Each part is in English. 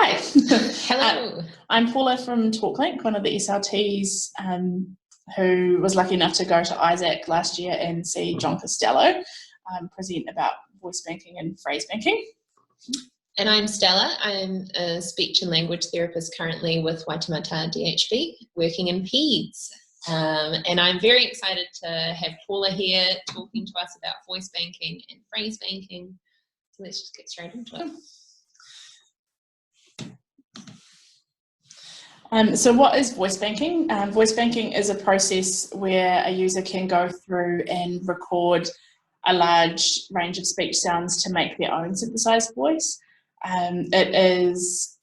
Hi. Hello. I'm Paula from TalkLink, one of the SLTs who was lucky enough to go to Isaac last year and see John Costello present about voice banking and phrase banking. And I'm Stella. I'm a speech and language therapist currently with Waitemata DHB, working in PEDS. And I'm very excited to have Paula here talking to us about voice banking and phrase banking. So let's just get straight into it. So what is voice banking? Voice banking is a process where a user can go through and record a large range of speech sounds to make their own synthesized voice. It is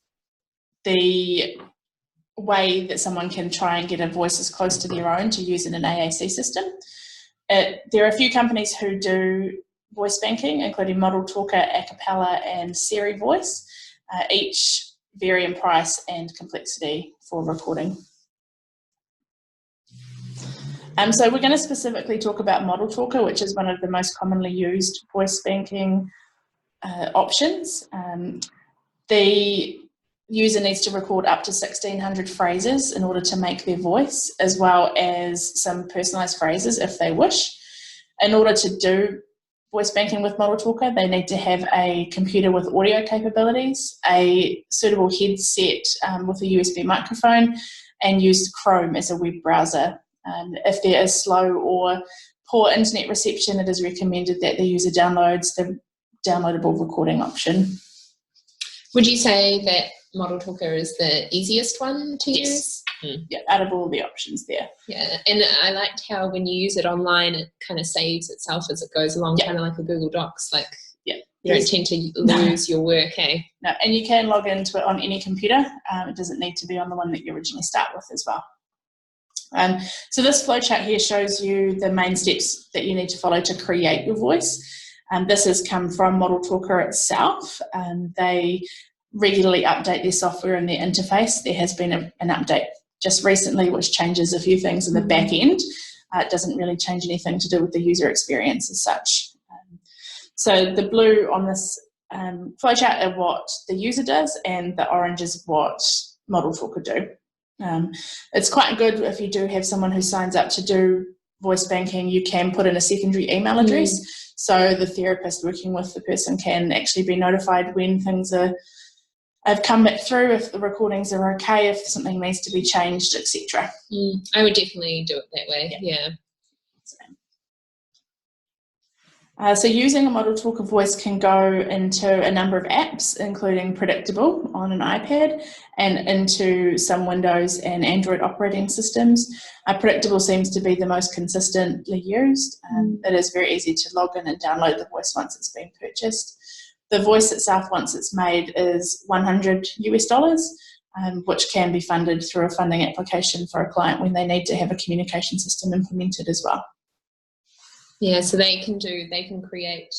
the way that someone can try and get a voice as close to their own to use in an AAC system. There are a few companies who do voice banking, including Model Talker, Acapella, and Siri Voice, each vary in price and complexity for recording. So we're going to specifically talk about Model Talker, which is one of the most commonly used voice banking options. The user needs to record up to 1,600 phrases in order to make their voice, as well as some personalised phrases if they wish. In order to do voice banking with Model Talker, they need to have a computer with audio capabilities, a suitable headset with a USB microphone, and use Chrome as a web browser. If there is slow or poor internet reception, it is recommended that the user downloads the downloadable recording option. Would you say that Model Talker is the easiest one to use? Yeah, out of all the options there. Yeah, and I liked how when you use it online, it kind of saves itself as it goes along, kind of like a Google Docs. Like, you don't tend to lose your work, eh? No, and you can log into it on any computer. It doesn't need to be on the one that you originally start with as well. So this flowchart here shows you the main steps that you need to follow to create your voice. This has come from Model Talker itself. They regularly update their software and their interface. There has been an update just recently which changes a few things in the back end. It doesn't really change anything to do with the user experience as such. So the blue on this flowchart are what the user does, and the orange is what Model Talker do. It's quite good if you do have someone who signs up to do voice banking, you can put in a secondary email address, so the therapist working with the person can actually be notified when things have come back through, if the recordings are okay, if something needs to be changed, etc. I would definitely do it that way, yeah. So using a Model Talker voice can go into a number of apps, including Predictable on an iPad and into some Windows and Android operating systems. Predictable seems to be the most consistently used. It is very easy to log in and download the voice once it's been purchased. The voice itself, once it's made, is $100 US, which can be funded through a funding application for a client when they need to have a communication system implemented as well. Yeah, so they can create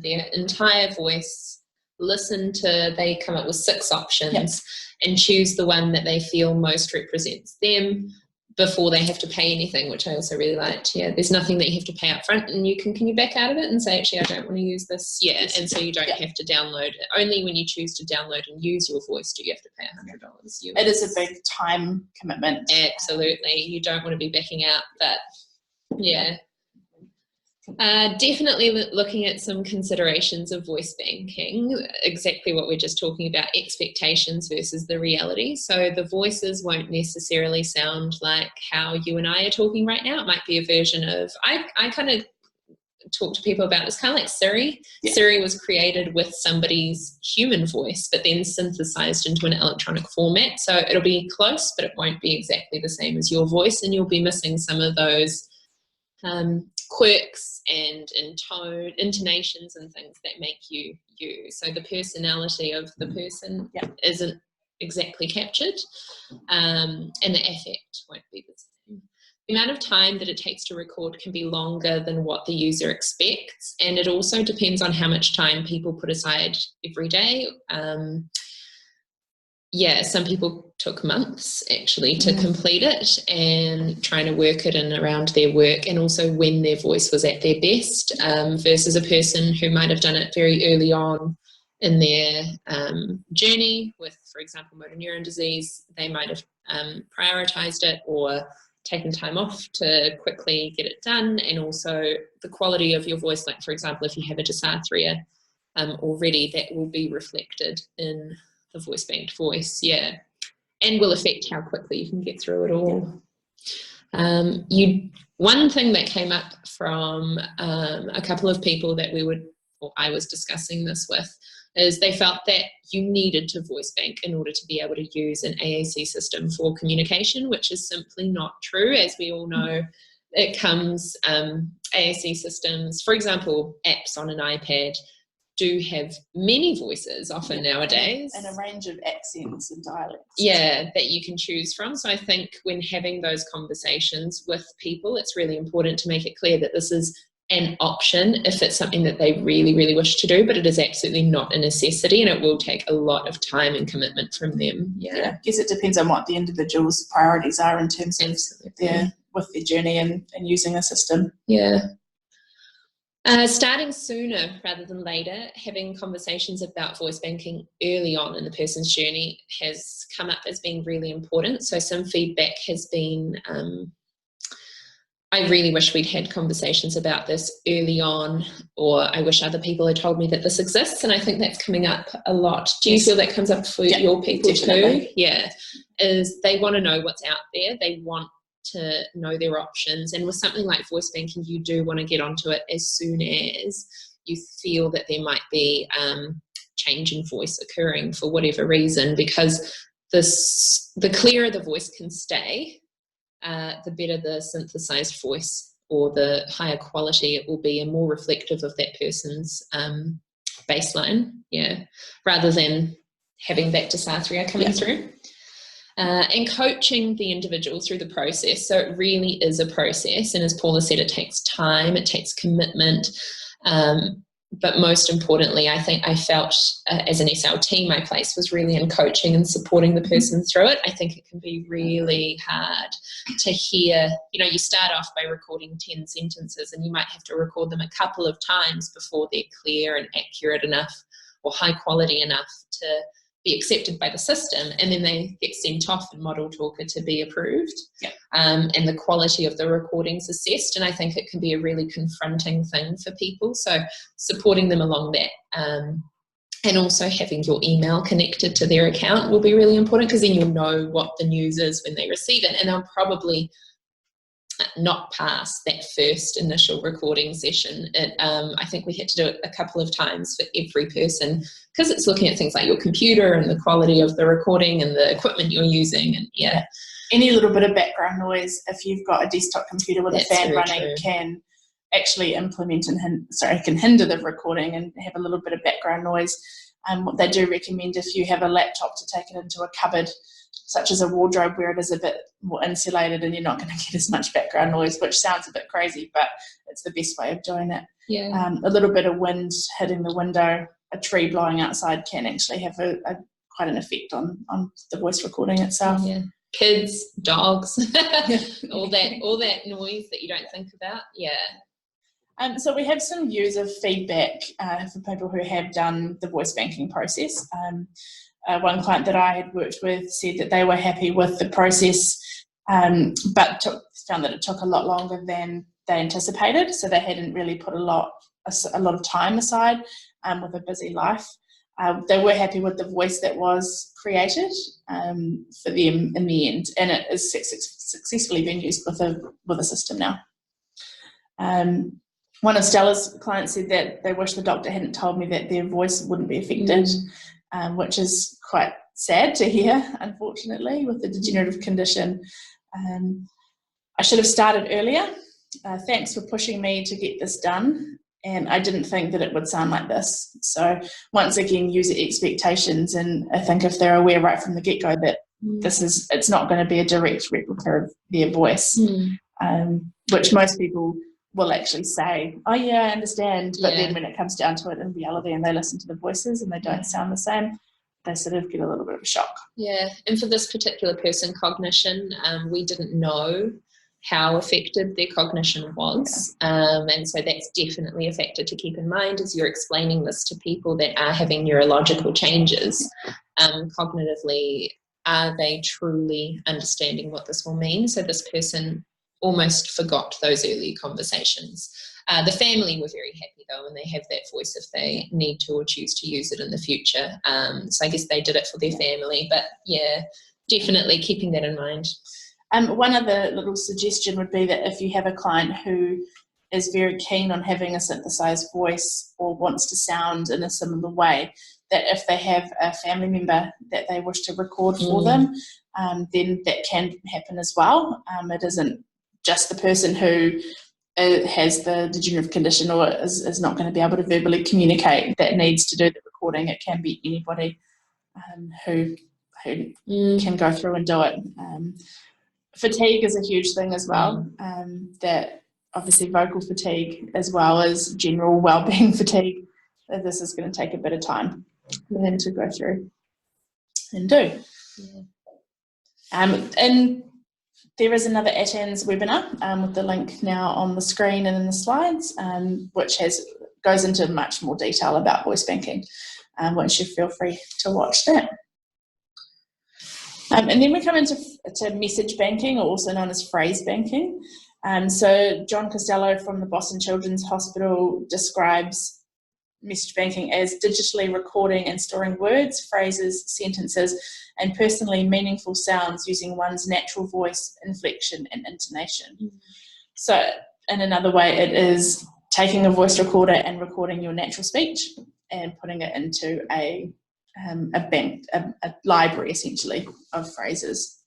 their entire voice, they come up with 6 options and choose the one that they feel most represents them before they have to pay anything, which I also really liked. Yeah, there's nothing that you have to pay up front, and can you back out of it and say, actually, I don't want to use this. Yeah, and so you don't have to download it. Only when you choose to download and use your voice do you have to pay $100 US. It is a big time commitment. Absolutely. You don't want to be backing out, but yeah. Definitely looking at some considerations of voice banking, exactly what we're just talking about, expectations versus the reality. So the voices won't necessarily sound like how you and I are talking right now. It might be a version of, I kind of talk to people about, it's kind of like Siri. Siri was created with somebody's human voice, but then synthesized into an electronic format. So it'll be close, but it won't be exactly the same as your voice, and you'll be missing some of those quirks and tone, intonations and things that make you you. So the personality of the person isn't exactly captured, and the affect won't be the same. The amount of time that it takes to record can be longer than what the user expects, and it also depends on how much time people put aside every day. Some people took months actually to complete it, and trying to work it in around their work, and also when their voice was at their best, versus a person who might have done it very early on in their journey with, for example, motor neuron disease, they might have prioritized it or taken time off to quickly get it done. And also the quality of your voice, like for example, if you have a dysarthria already, that will be reflected in the voice banked voice, and will affect how quickly you can get through it all. One thing that came up from a couple of people that I was discussing this with, is they felt that you needed to voice bank in order to be able to use an AAC system for communication, which is simply not true. As we all know, it comes, AAC systems, for example, apps on an iPad do have many voices often nowadays. And a range of accents and dialects. Yeah, that you can choose from. So I think when having those conversations with people, it's really important to make it clear that this is an option if it's something that they really, really wish to do, but it is absolutely not a necessity, and it will take a lot of time and commitment from them. I guess it depends on what the individual's priorities are in terms of their journey and using a system. Starting sooner rather than later, having conversations about voice banking early on in the person's journey has come up as being really important. So some feedback has been, I really wish we'd had conversations about this early on, or I wish other people had told me that this exists. And I think that's coming up a lot. Do you feel that comes up for your people too? Yeah, is they want to know what's out there. They want to know their options, and with something like voice banking, you do want to get onto it as soon as you feel that there might be change in voice occurring for whatever reason, because the clearer the voice can stay, the better the synthesized voice, or the higher quality it will be and more reflective of that person's baseline, rather than having that dysarthria coming through. And coaching the individual through the process. So it really is a process, and as Paula said, it takes time, it takes commitment, but most importantly, I think I felt as an SLT, my place was really in coaching and supporting the person through it. I think it can be really hard to hear, you start off by recording 10 sentences and you might have to record them a couple of times before they're clear and accurate enough or high quality enough to be accepted by the system, and then they get sent off in Model Talker to be approved, and the quality of the recordings assessed. And I think it can be a really confronting thing for people, so supporting them along that, and also having your email connected to their account will be really important, because then you'll know what the news is when they receive it, and they'll probably not pass that first initial recording session. I think we had to do it a couple of times for every person, because it's looking at things like your computer and the quality of the recording and the equipment you're using, and any little bit of background noise, if you've got a desktop computer with a fan running, can actually implement and can hinder the recording and have a little bit of background noise. What they do recommend, if you have a laptop, to take it into a cupboard such as a wardrobe where it is a bit more insulated and you're not going to get as much background noise, which sounds a bit crazy, but it's the best way of doing it. A little bit of wind hitting the window, a tree blowing outside can actually have quite an effect on the voice recording itself. Kids, dogs, all that noise that you don't think about. So we have some user feedback for people who have done the voice banking process. One client that I had worked with said that they were happy with the process, but found that it took a lot longer than they anticipated. So they hadn't really put a lot of time aside with a busy life. They were happy with the voice that was created for them in the end, and it is successfully been used with a system now. One of Stella's clients said that they wish the doctor hadn't told me that their voice wouldn't be affected. Which is quite sad to hear, unfortunately, with the degenerative condition. I should have started earlier. Thanks for pushing me to get this done, and I didn't think that it would sound like this. So once again, user expectations, and I think if they're aware right from the get-go that it's not going to be a direct replica of their voice, which most people will actually say, oh yeah, I understand, but then when it comes down to it in reality and they listen to the voices and they don't sound the same, they sort of get a little bit of a shock. And for this particular person, cognition, we didn't know how affected their cognition was. And so that's definitely a factor to keep in mind as you're explaining this to people that are having neurological changes. Cognitively, are they truly understanding what this will mean? So this person almost forgot those early conversations. The family were very happy though, and they have that voice if they need to or choose to use it in the future. So I guess they did it for their family, but yeah, definitely keeping that in mind. One other little suggestion would be that if you have a client who is very keen on having a synthesized voice or wants to sound in a similar way, that if they have a family member that they wish to record for them, then that can happen as well. It isn't just the person who has the degenerative condition or is not going to be able to verbally communicate that needs to do the recording. It can be anybody who can go through and do it. Fatigue is a huge thing as well, that obviously vocal fatigue as well as general well-being fatigue. This is going to take a bit of time for them to go through and do. And there is another ATANZ webinar with the link now on the screen and in the slides, which goes into much more detail about voice banking, which you feel free to watch that. And then we come into message banking, or also known as phrase banking. So John Costello from the Boston Children's Hospital describes message banking as digitally recording and storing words, phrases, sentences, and personally meaningful sounds using one's natural voice, inflection, and intonation. So in another way, it is taking a voice recorder and recording your natural speech and putting it into a bank, a library essentially of phrases.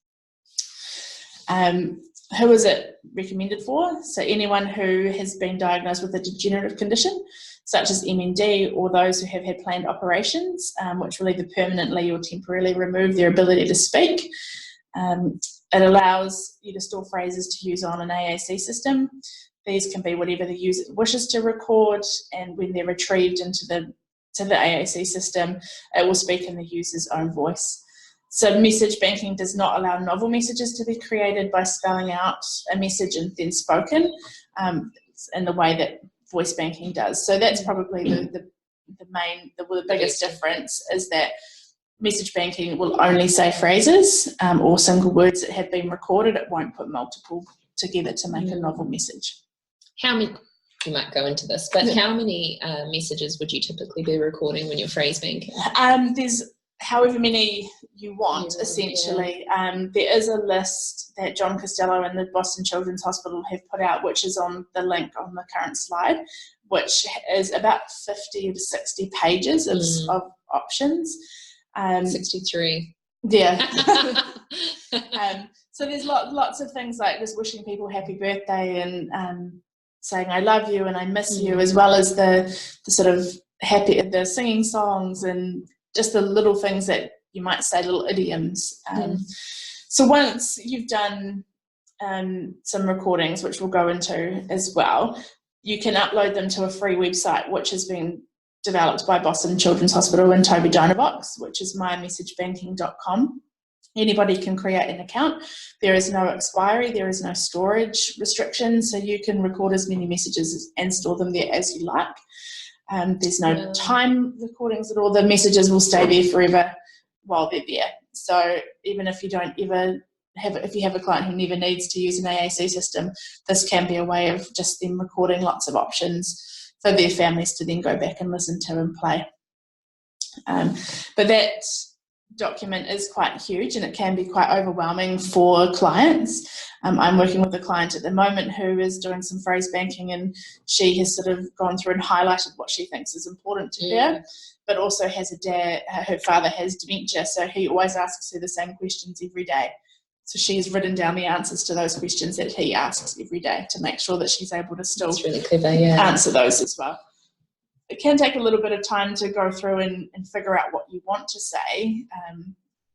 Who is it recommended for? So anyone who has been diagnosed with a degenerative condition, such as MND, or those who have had planned operations, which will either permanently or temporarily remove their ability to speak. It allows you to store phrases to use on an AAC system. These can be whatever the user wishes to record, and when they're retrieved into the AAC system, it will speak in the user's own voice. So message banking does not allow novel messages to be created by spelling out a message and then spoken in the way that voice banking does. So that's probably the biggest difference, is that message banking will only say phrases or single words that have been recorded. It won't put multiple together to make a novel message. How many, you might go into this, but how many messages would you typically be recording when you're phrase banking? There's however many you want, essentially. There is a list that John Costello and the Boston Children's Hospital have put out, which is on the link on the current slide, which is about 50 to 60 pages of options. 63. Yeah. So there's lots of things like just wishing people happy birthday and saying I love you and I miss you, as well as the sort of the singing songs and just the little things that you might say, little idioms. So once you've done some recordings, which we'll go into as well, you can upload them to a free website which has been developed by Boston Children's Hospital and Toby Dynavox, which is mymessagebanking.com. Anybody can create an account. There is no expiry, there is no storage restrictions, so you can record as many messages and store them there as you like. There's no time recordings at all. The messages will stay there forever while they're there. So even if you don't ever if you have a client who never needs to use an AAC system, this can be a way of just them recording lots of options for their families to then go back and listen to and play. But that document is quite huge and it can be quite overwhelming for clients. I'm working with a client at the moment who is doing some phrase banking, and she has sort of gone through and highlighted what she thinks is important to her, but also has her father has dementia, so he always asks her the same questions every day. So she's written down the answers to those questions that he asks every day to make sure that she's able to still really clever, answer those as well. It can take a little bit of time to go through and figure out what you want to say,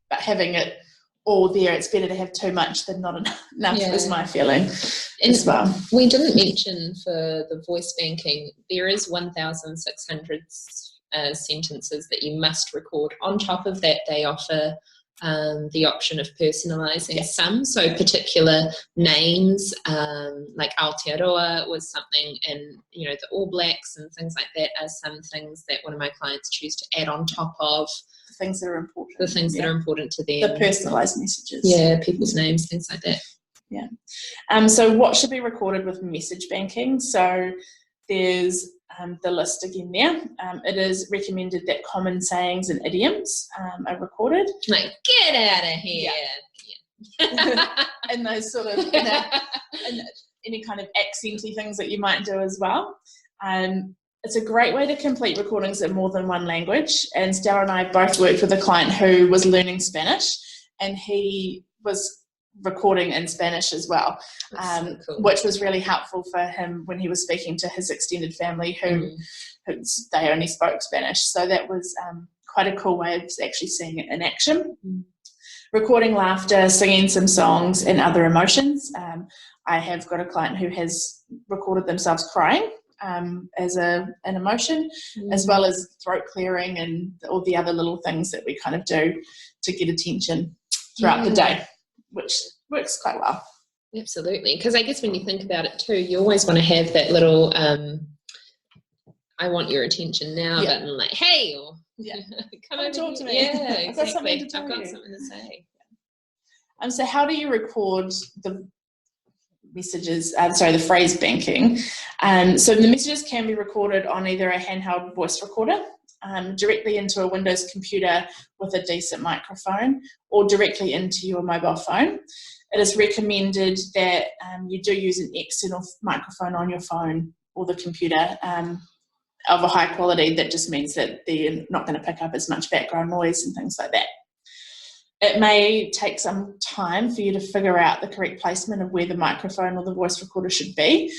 but having it all there, it's better to have too much than not enough is my feeling as well. We didn't mention for the voice banking, there is 1,600 sentences that you must record. On top of that, they offer the option of personalising some. So particular names, like Aotearoa was something, and the All Blacks and things like that are some things that one of my clients choose to add on top of the things that are important. The things that are important to them. The personalised messages. Yeah, people's names, things like that. Yeah. So what should be recorded with message banking? So there's the list again there. It is recommended that common sayings and idioms are recorded. Like, get out of here. Yeah. And those sort of, and any kind of accenty things that you might do as well. It's a great way to complete recordings in more than one language. And Stella and I both worked with a client who was learning Spanish, and he was recording in Spanish as well, so cool. Which was really helpful for him when he was speaking to his extended family who they only spoke Spanish. So that was quite a cool way of actually seeing it in action. Recording laughter, singing some songs, and other emotions. I have got a client who has recorded themselves crying as an emotion, as well as throat clearing and all the other little things that we kind of do to get attention throughout the day, which works quite well. Absolutely, because I guess when you think about it too, you always want to have that little I want your attention now button, like, hey, or come over talk to me. Yeah, exactly. I've got something to tell I've got you. something to say. So how do you record the messages, the phrase banking? So the messages can be recorded on either a handheld voice recorder, directly into a Windows computer with a decent microphone, or directly into your mobile phone. It is recommended that you do use an external microphone on your phone or the computer of a high quality. That just means that they're not going to pick up as much background noise and things like that. It may take some time for you to figure out the correct placement of where the microphone or the voice recorder should be.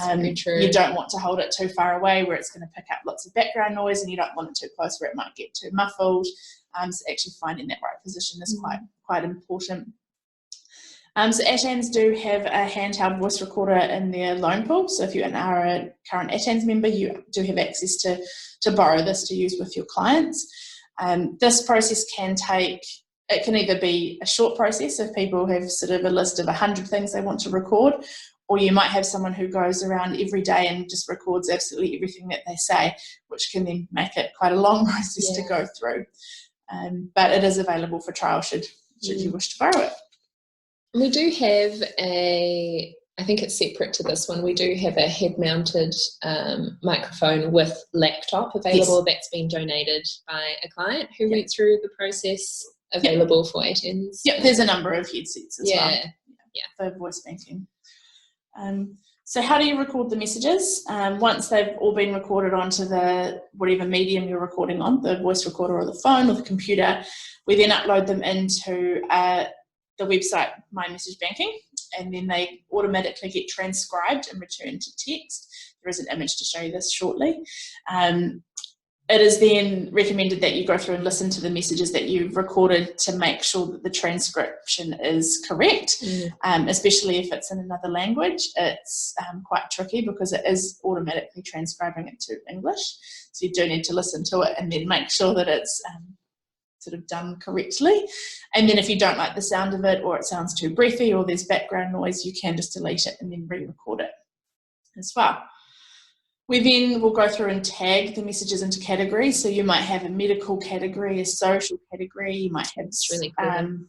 Very true. You don't want to hold it too far away where it's going to pick up lots of background noise, and you don't want it too close where it might get too muffled. So actually finding that right position is quite important. So ATANZ do have a handheld voice recorder in their loan pool. So if you are a current ATANZ member, you do have access to borrow this to use with your clients. This process can either be a short process if people have sort of a list of 100 things they want to record, or you might have someone who goes around every day and just records absolutely everything that they say, which can then make it quite a long process to go through. But it is available for trial should you wish to borrow it. We do have I think it's separate to this one, we do have a head-mounted microphone with laptop available. That's been donated by a client who went through the process, available for ATANZ. Yep, there's a number of headsets as well. Yeah. For voice banking. So how do you record the messages? Once they've all been recorded onto whatever medium you're recording on, the voice recorder or the phone or the computer, we then upload them into the website My Message Banking, and then they automatically get transcribed and returned to text. There is an image to show you this shortly. It is then recommended that you go through and listen to the messages that you've recorded to make sure that the transcription is correct, especially if it's in another language. It's quite tricky because it is automatically transcribing it to English. So you do need to listen to it and then make sure that it's sort of done correctly. And then if you don't like the sound of it, or it sounds too breathy, or there's background noise, you can just delete it and then re-record it as well. We then will go through and tag the messages into categories. So you might have a medical category, a social category, you might have really cool.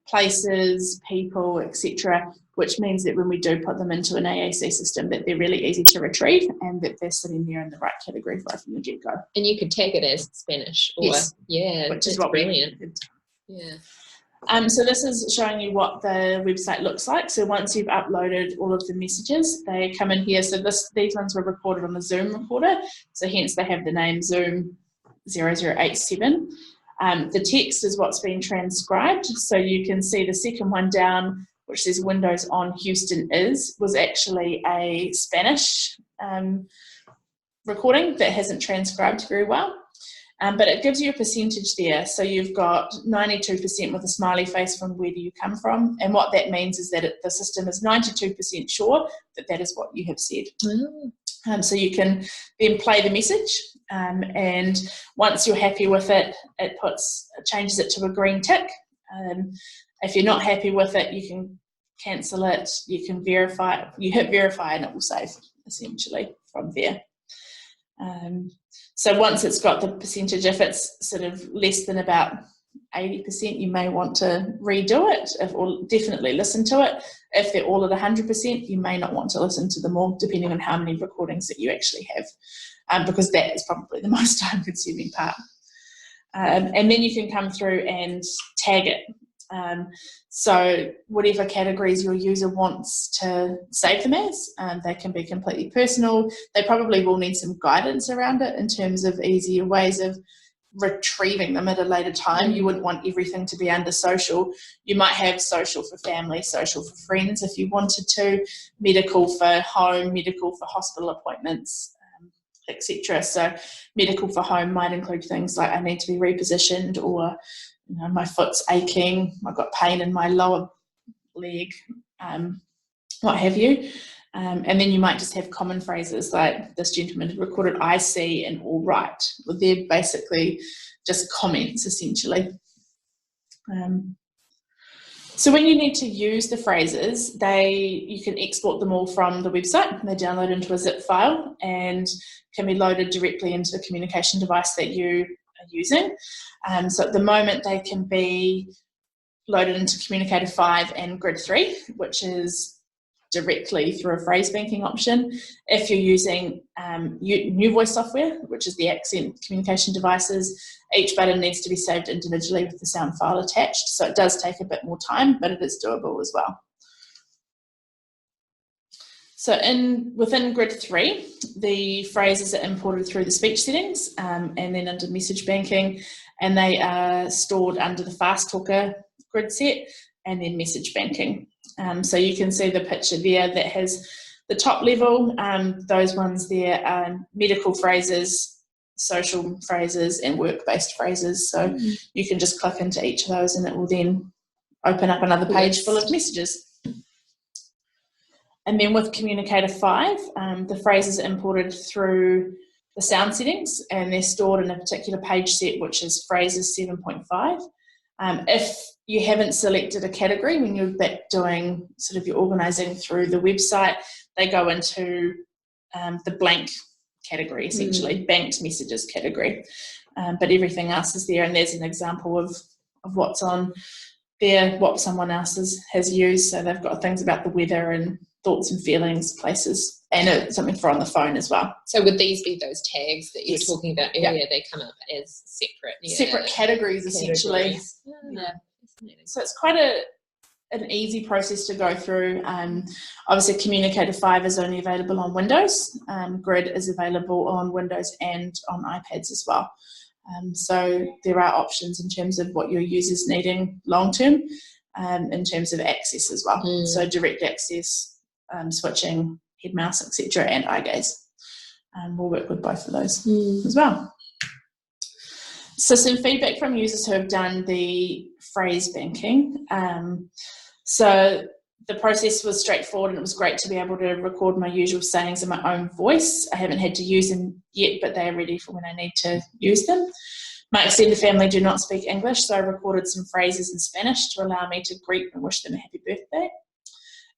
Places, people, etc., which means that when we do put them into an AAC system, that they're really easy to retrieve and that they're sitting there in the right category right from the get-go. And you could tag it as Spanish, or which is what brilliant. So this is showing you what the website looks like. So once you've uploaded all of the messages, they come in here. So these ones were recorded on the Zoom recorder, so hence they have the name Zoom 0087. The text is what's been transcribed. So you can see the second one down, which says Windows on Houston was actually a Spanish recording that hasn't transcribed very well. But it gives you a percentage there. So you've got 92% with a smiley face from where do you come from. And what that means is that the system is 92% sure that is what you have said. So you can then play the message. And once you're happy with it, it changes it to a green tick. If you're not happy with it, you can cancel it, you can verify, you hit verify and it will save essentially from there. So once it's got the percentage, if it's sort of less than about 80%, you may want to redo it, or definitely listen to it. If they're all at 100%, you may not want to listen to them all, depending on how many recordings that you actually have, because that is probably the most time-consuming part. And then you can come through and tag it. So whatever categories your user wants to save them as, they can be completely personal. They probably will need some guidance around it in terms of easier ways of retrieving them at a later time. You wouldn't want everything to be under social. You might have social for family, social for friends if you wanted to, medical for home, medical for hospital appointments, etc. So medical for home might include things like I need to be repositioned, or my foot's aching, I've got pain in my lower leg, what have you. And then you might just have common phrases like this gentleman had recorded I see and all right. Well, they're basically just comments essentially. So when you need to use the phrases, you can export them all from the website. They download into a zip file and can be loaded directly into the communication device that you are using. So at the moment they can be loaded into Communicator 5 and Grid 3, which is directly through a phrase banking option. If you're using new voice software, which is the accent communication devices, each button needs to be saved individually with the sound file attached. So it does take a bit more time, but it is doable as well. So within Grid 3, the phrases are imported through the speech settings and then under message banking, and they are stored under the Fast Talker grid set and then message banking. So you can see the picture there that has the top level, those ones there are medical phrases, social phrases and work-based phrases. So you can just click into each of those and it will then open up another page full of messages. And then with Communicator 5, the phrases are imported through the sound settings and they're stored in a particular page set, which is phrases 7.5. If you haven't selected a category when you're back doing sort of your organising through the website, they go into the blank category, essentially, banked messages category. But everything else is there, and there's an example of what's on there, what someone else has used. So they've got things about the weather and thoughts and feelings, places, and something for on the phone as well. So would these be those tags that you were talking about earlier? They come up as separate categories, essentially. Yeah. So it's quite an easy process to go through. Obviously Communicator 5 is only available on Windows. Grid is available on Windows and on iPads as well. So there are options in terms of what your users needing long term, in terms of access as well. So direct access, switching, head mouse, etc., and eye gaze. We'll work with both of those as well. So some feedback from users who have done the phrase banking. So the process was straightforward and it was great to be able to record my usual sayings in my own voice. I haven't had to use them yet, but they are ready for when I need to use them. My extended family do not speak English, so I recorded some phrases in Spanish to allow me to greet and wish them a happy birthday.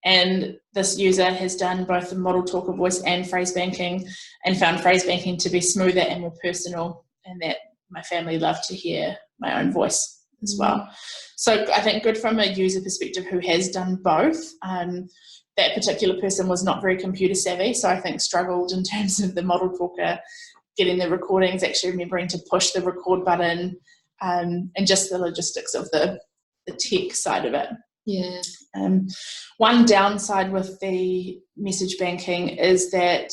And this user has done both the model talker voice and phrase banking and found phrase banking to be smoother and more personal, and that my family love to hear my own voice as well. So I think good from a user perspective who has done both. That particular person was not very computer savvy, so I think struggled in terms of the model talker, getting the recordings, actually remembering to push the record button, and just the logistics of the tech side of it. Yeah. One downside with the message banking is that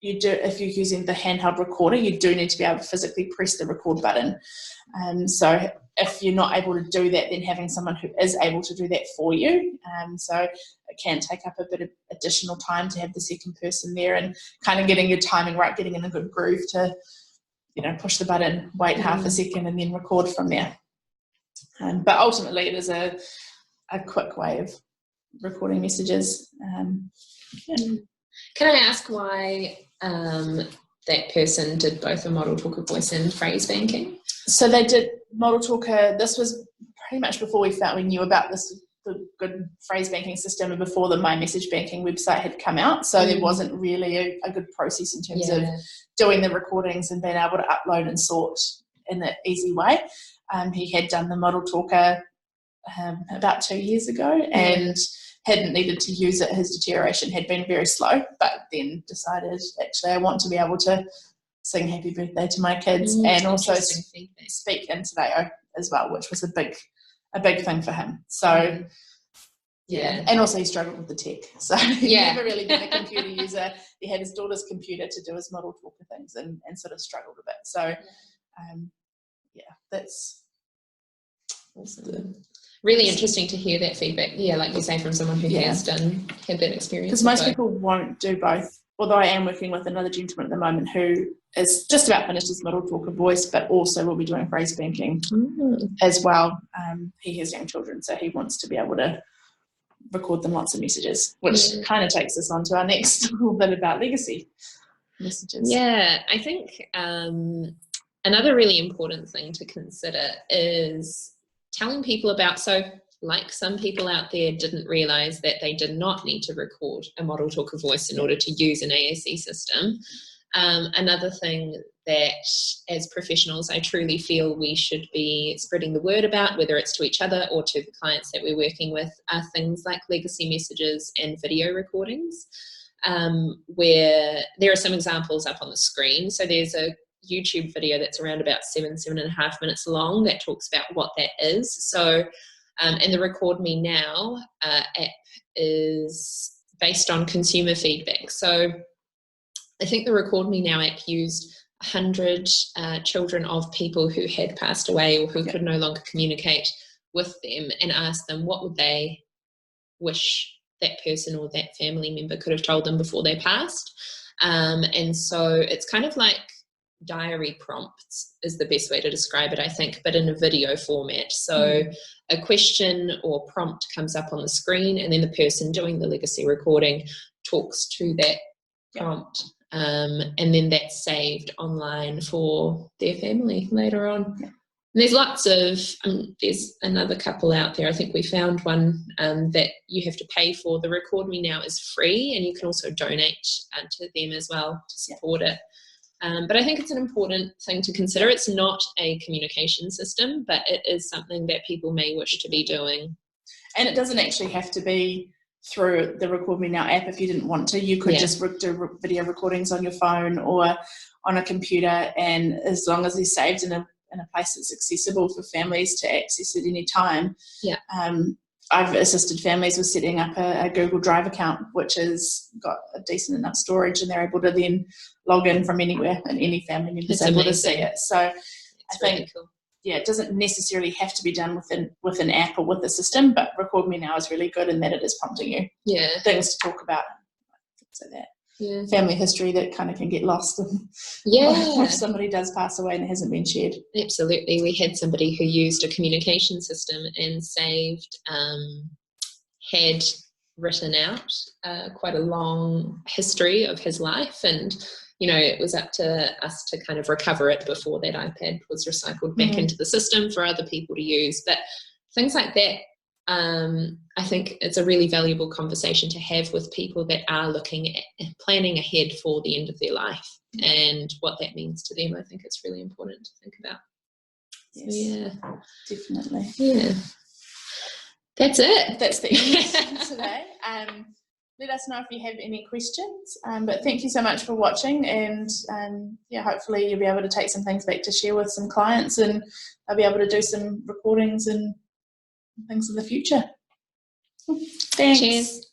if you're using the handheld recorder, you do need to be able to physically press the record button. So if you're not able to do that, then having someone who is able to do that for you. So it can take up a bit of additional time to have the second person there and kind of getting your timing right, getting in a good groove to, push the button, wait half a second and then record from there. But ultimately it is a quick way of recording messages. Can I ask why that person did both a model talker voice and phrase banking? So they did model talker. This was pretty much before we knew about the good phrase banking system, and before the My Message Banking website had come out. So there wasn't really a good process in terms of doing the recordings and being able to upload and sort in an easy way. He had done the Model Talker about 2 years ago and hadn't needed to use it. His deterioration had been very slow, but then decided, actually, I want to be able to sing happy birthday to my kids and also speak into Neo as well, which was a big thing for him. So and also he struggled with the tech, so he'd never really been a computer user. He had his daughter's computer to do his Model Talker things and sort of struggled a bit. So that's really interesting to hear that feedback, like you say, from someone who has had that experience. Because most people won't do both, although I am working with another gentleman at the moment who is just about finished his Model Talker voice, but also will be doing phrase banking as well. He has young children, so he wants to be able to record them lots of messages, which kind of takes us on to our next little bit about legacy messages. Yeah, I think another really important thing to consider is telling people about, so like some people out there didn't realize that they did not need to record a Model Talker voice in order to use an AAC system. Another thing that as professionals I truly feel we should be spreading the word about, whether it's to each other or to the clients that we're working with, are things like legacy messages and video recordings, where there are some examples up on the screen. So there's a YouTube video that's around about 7.5 minutes long that talks about what that is. So and the Record Me Now app is based on consumer feedback. So I think the Record Me Now app used 100 children of people who had passed away or who could no longer communicate with them, and asked them what would they wish that person or that family member could have told them before they passed. And so it's kind of like diary prompts is the best way to describe it, I think, but in a video format. So a question or prompt comes up on the screen, and then the person doing the legacy recording talks to that prompt. And then that's saved online for their family later on. And there's lots of, there's another couple out there. I think we found one that you have to pay for. The Record Me Now is free, and you can also donate to them as well to support it. But I think it's an important thing to consider. It's not a communication system, but it is something that people may wish to be doing. And it doesn't actually have to be through the Record Me Now app if you didn't want to. You could just do video recordings on your phone or on a computer, and as long as they're saved in a place that's accessible for families to access at any time. I've assisted families with setting up a Google Drive account, which has got a decent enough storage, and they're able to then log in from anywhere, and any family member is able to see it. So I think, really cool. It doesn't necessarily have to be done with an app or with a system, but Record Me Now is really good in that it is prompting you things to talk about. So that family history that kind of can get lost if somebody does pass away and it hasn't been shared. Absolutely. We had somebody who used a communication system and saved, had written out quite a long history of his life, and it was up to us to kind of recover it before that iPad was recycled back into the system for other people to use. But things like that, I think it's a really valuable conversation to have with people that are looking at planning ahead for the end of their life and what that means to them. I think it's really important to think about. Yes, definitely. Yeah. That's it. That's the end today. Let us know if you have any questions. But thank you so much for watching, and hopefully you'll be able to take some things back to share with some clients, and they'll be able to do some recordings and things in the future. Thanks. Cheers.